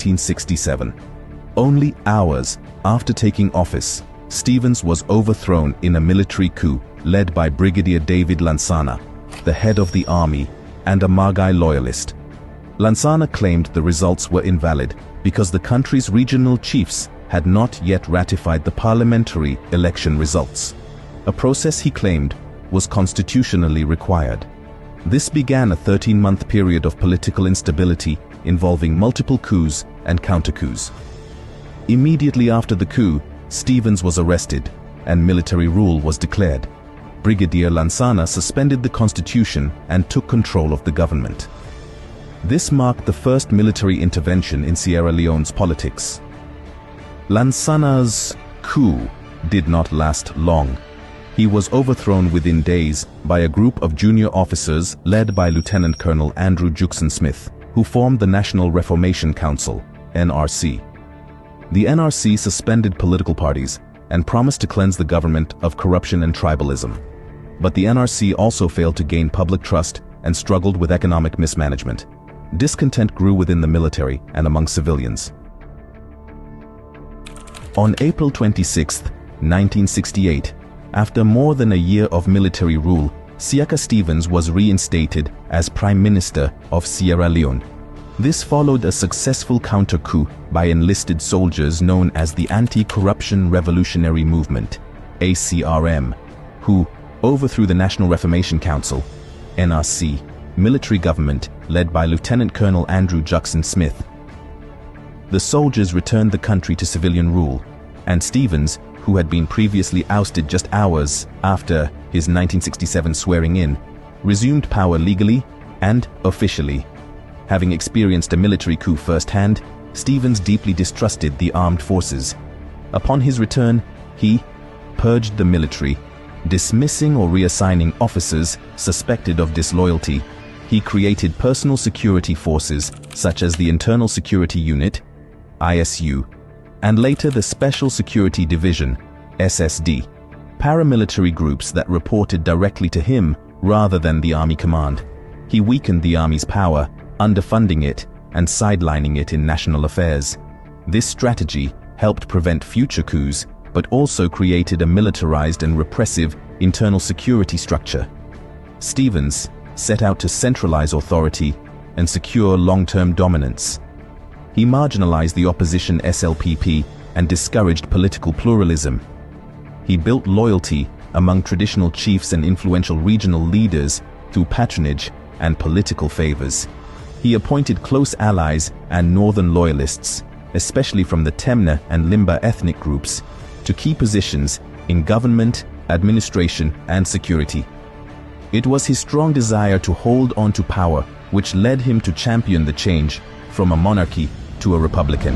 1967. Only hours after taking office, Stevens was overthrown in a military coup led by Brigadier David Lansana, the head of the army and a Margai loyalist. Lansana claimed the results were invalid because the country's regional chiefs had not yet ratified the parliamentary election results, a process he claimed was constitutionally required. This began a 13-month period of political instability involving multiple coups and counter-coups. Immediately after the coup, Stevens was arrested and military rule was declared. Brigadier Lansana suspended the constitution and took control of the government. This marked the first military intervention in Sierra Leone's politics. Lansana's coup did not last long. He was overthrown within days by a group of junior officers led by Lieutenant Colonel Andrew Juxon Smith, who formed the National Reformation Council, NRC. The NRC suspended political parties and promised to cleanse the government of corruption and tribalism. But the NRC also failed to gain public trust and struggled with economic mismanagement. Discontent grew within the military and among civilians. On April 26, 1968, after more than a year of military rule, Siaka Stevens was reinstated as Prime Minister of Sierra Leone. This followed a successful counter-coup by enlisted soldiers known as the Anti-Corruption Revolutionary Movement, ACRM, who overthrew the National Reformation Council, NRC, military government led by Lieutenant Colonel Andrew Juxon Smith. The soldiers returned the country to civilian rule, and Stevens, who had been previously ousted just hours after his 1967 swearing-in, resumed power legally and officially. Having experienced a military coup firsthand, Stevens deeply distrusted the armed forces. Upon his return, he purged the military, dismissing or reassigning officers suspected of disloyalty. He created personal security forces such as the Internal Security Unit, ISU, and later the Special Security Division, SSD, paramilitary groups that reported directly to him rather than the Army Command. He weakened the Army's power, underfunding it and sidelining it in national affairs. This strategy helped prevent future coups, but also created a militarized and repressive internal security structure. Stevens set out to centralize authority and secure long-term dominance. He marginalized the opposition SLPP and discouraged political pluralism. He built loyalty among traditional chiefs and influential regional leaders through patronage and political favors. He appointed close allies and northern loyalists, especially from the Temne and Limba ethnic groups, to key positions in government, administration, and security. It was his strong desire to hold on to power which led him to champion the change from a monarchy to a republican.